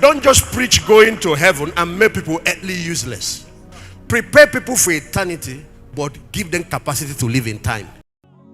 don't just preach going to heaven and make people earthly useless. Prepare people for eternity, but give them capacity to live in time.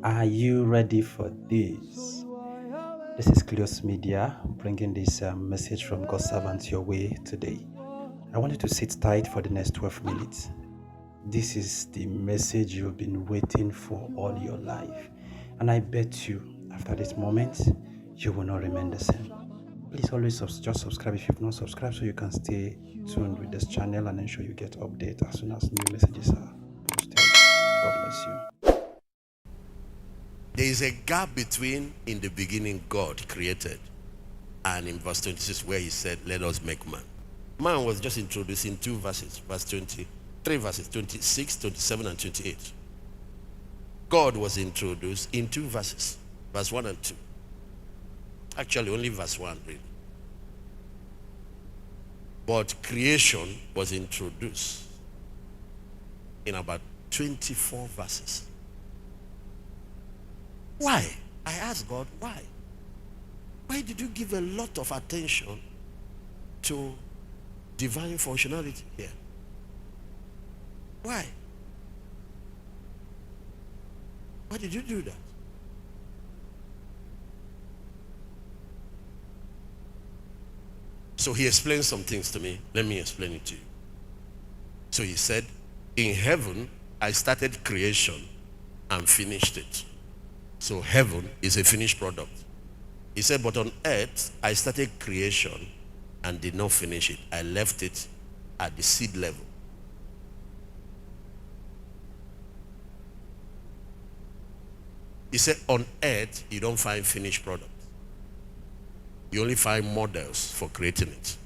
Are you ready for this? This is Cleos Media bringing this message from God's servant your way today. I want you to sit tight for the next 12 minutes. This is the message you've been waiting for all your life. And I bet you, after this moment, you will not remain the same. Please always just subscribe if you've not subscribed so you can stay tuned with this channel and ensure you get updates as soon as new messages are posted. God bless you. There is a gap between in the beginning God created and in verse 26 where he said, let us make man. Man was just introduced in two verses, verse 20. 3 verses, 26, 27, and 28. God was introduced in 2 verses, verse 1 and 2. Actually, only verse 1, really. But creation was introduced in about 24 verses. Why? I asked God, why? Why did you give a lot of attention to divine functionality here? Why? Why did you do that? So he explained some things to me. Let me explain it to you. So he said, in heaven, I started creation and finished it. So heaven is a finished product. He said, but on earth, I started creation and did not finish it. I left it at the seed level. He said, on earth, you don't find finished product. You only find models for creating it.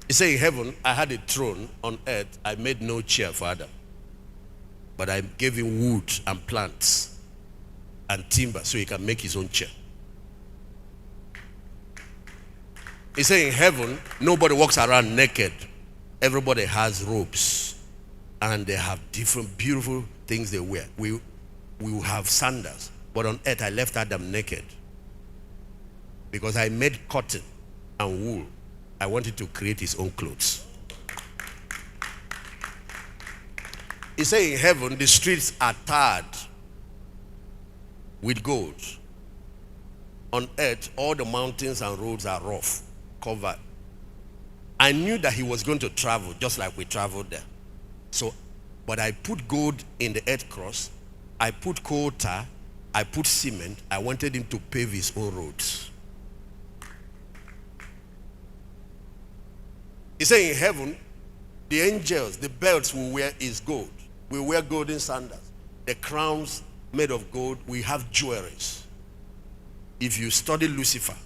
He said, in heaven, I had a throne. On earth, I made no chair for Adam. But I gave him wood and plants and timber so he can make his own chair. He said, in heaven, nobody walks around naked. Everybody has robes. And they have different beautiful things they wear. We will have sandals. But on earth, I left Adam naked. Because I made cotton and wool. I wanted to create his own clothes. He said in heaven, the streets are tarred with gold. On earth, all the mountains and roads are rough, covered. I knew that he was going to travel just like we traveled there. So, but I put gold in the earth cross, I put coal tar, I put cement. I wanted him to pave his own roads. He said in heaven, the angels, the belts we wear is gold. We wear golden sandals. The crowns made of gold, we have jewelries. If you study Lucifer,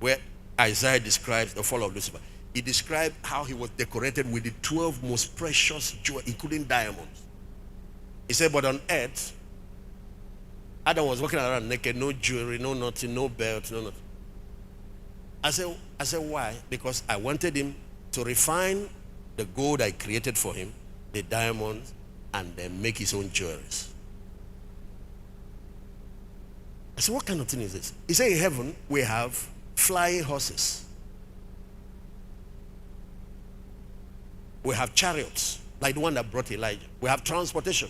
where Isaiah describes the fall of Lucifer, he described how he was decorated with the 12 most precious jewels, including diamonds. He said, but on earth, Adam was walking around naked, no jewelry, no nothing, no belt, no nothing. I said, why? Because I wanted him to refine the gold I created for him, the diamonds, and then make his own jewelries. I said, what kind of thing is this? He said, in heaven, we have flying horses. We have chariots, like the one that brought Elijah. We have transportation.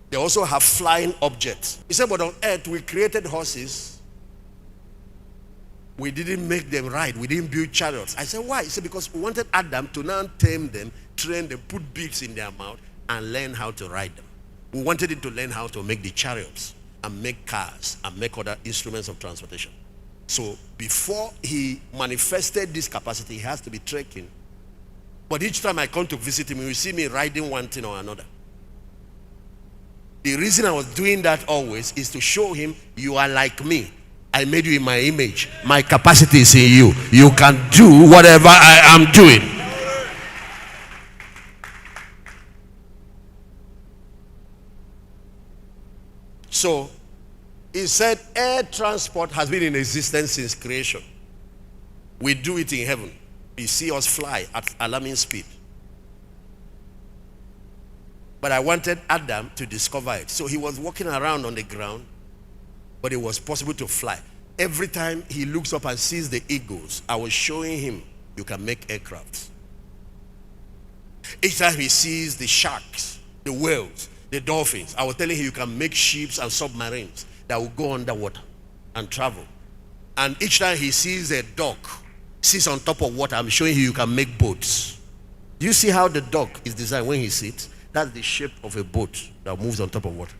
They also have flying objects. He said, but on earth, we created horses. We didn't make them ride. We didn't build chariots. I said, why? He said, because we wanted Adam to now tame them, train them, put beads in their mouth, and learn how to ride them. We wanted him to learn how to make the chariots and make cars and make other instruments of transportation. So before he manifested this capacity, he has to be trekking. But each time I come to visit him, he will see me riding one thing or another. The reason I was doing that always is to show him, you are like me. I made you in my image. My capacity is in you. You can do whatever I am doing. So, he said air transport has been in existence since creation. We do it in heaven. You see us fly at alarming speed. But I wanted Adam to discover it. So he was walking around on the ground but it was possible to fly. Every time he looks up and sees the eagles, I was showing him you can make aircrafts. Each time he sees the sharks, the whales, the dolphins, I was telling him you can make ships and submarines that will go underwater and travel. And each time he sees a duck, sits on top of water, I'm showing him you can make boats. Do you see how the duck is designed when he sits? That's the shape of a boat that moves on top of water.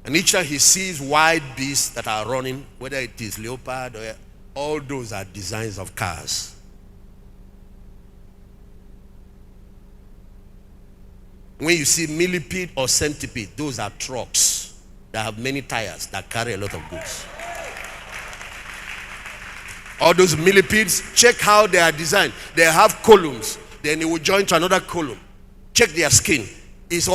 And each time he sees wild beasts that are running, whether it is leopard or all those are designs of cars. When you see millipede or centipede, those are trucks that have many tires that carry a lot of goods. All those millipedes, check how they are designed. They have columns, then it will join to another column. Check their skin. It's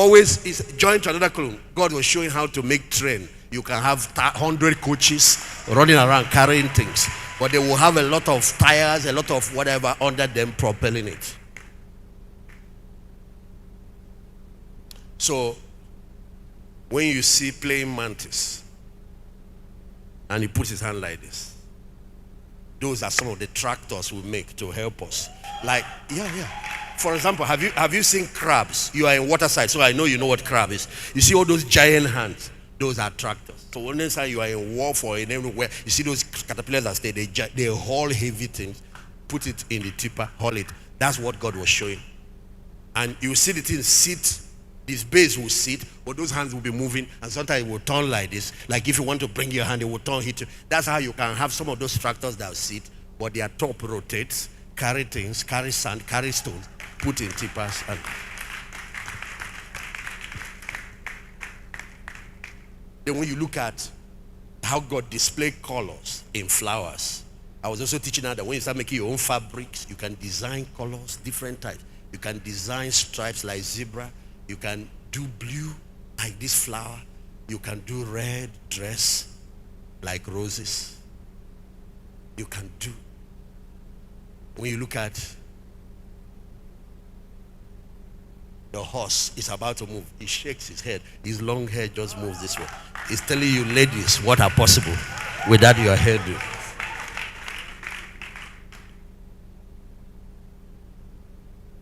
joined to another column. God was showing how to make train. You can have 100 coaches running around carrying things, but they will have a lot of tires, a lot of whatever under them propelling it. So when you see praying mantis and he puts his hand like this, those are some of the tractors we make to help us. Like, yeah. For example, have you seen crabs? You are in waterside, so I know you know what crab is. You see all those giant hands, those are tractors. So one time you are in wharf or in anywhere, you see those caterpillars that stay, they haul heavy things, put it in the tipper, haul it. That's what God was showing. And you see the thing sit, this base will sit, but those hands will be moving, and sometimes it will turn like this. Like if you want to bring your hand, it will turn, hit you. That's how you can have some of those tractors that sit, but their top rotates, carry things, carry sand, carry stones, put in tippers. And then when you look at how God displayed colors in flowers, I was also teaching her that when you start making your own fabrics, you can design colors, different types. You can design stripes like zebra. You can do blue like this flower. You can do red dress like roses. You can do. When you look at the horse, is about to move. He shakes his head. His long hair just moves this way. He's telling you, ladies, what are possible without your hairdo.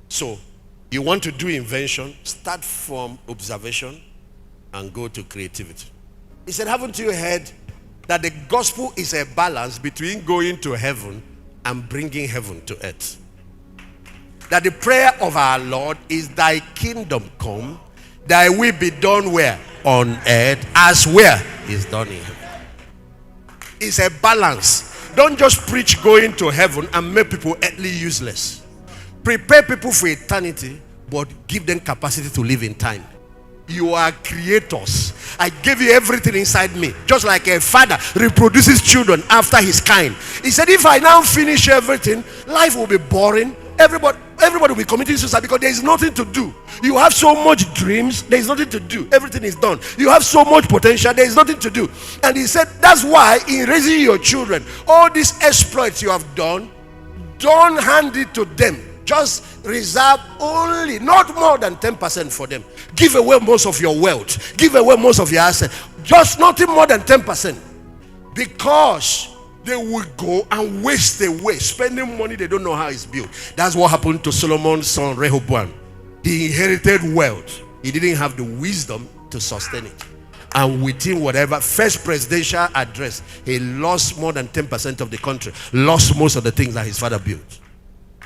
So, you want to do invention, start from observation and go to creativity. He said, haven't you heard that the gospel is a balance between going to heaven and bringing heaven to earth? That the prayer of our Lord is, thy kingdom come, thy will be done where? On earth, as where is done in heaven. It's a balance. Don't just preach going to heaven and make people earthly useless. Prepare people for eternity, but give them capacity to live in time. You are creators. I gave you everything inside me. Just like a father reproduces children after his kind. He said, if I now finish everything, life will be boring. Everybody will be committing suicide because there is nothing to do. You have so much dreams, there is nothing to do. Everything is done. You have so much potential, there is nothing to do. And he said, that's why in raising your children, all these exploits you have done, don't hand it to them. Just reserve only, not more than 10% for them. Give away most of your wealth. Give away most of your assets. Just nothing more than 10%. Because they will go and waste away, spending money they don't know how it's built. That's what happened to Solomon's son Rehoboam. He inherited wealth. He didn't have the wisdom to sustain it. And within whatever first presidential address, he lost more than 10% of the country. Lost most of the things that his father built.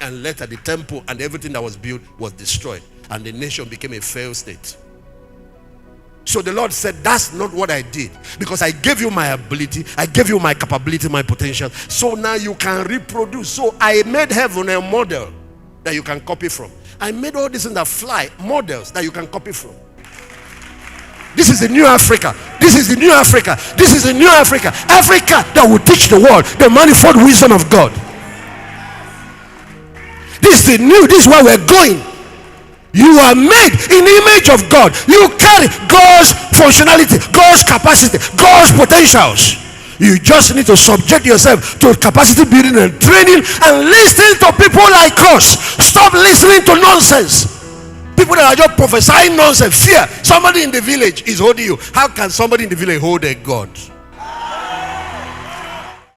And later the temple and everything that was built was destroyed, and the nation became a failed state. So the Lord said, that's not what I did, because I gave you my ability, I gave you my capability, my potential, so now you can reproduce. So I made heaven a model that you can copy from. I made all these things that fly models that you can copy from. This is the new Africa. This is the new Africa. This is the new Africa. Africa that will teach the world the manifold wisdom of God. This is this is where we're going. You are made in the image of God. You carry God's functionality, God's capacity, God's potentials. You just need to subject yourself to capacity building and training and listen to people like us. Stop listening to nonsense. People that are just prophesying nonsense, fear. Somebody in the village is holding you. How can somebody in the village hold a God?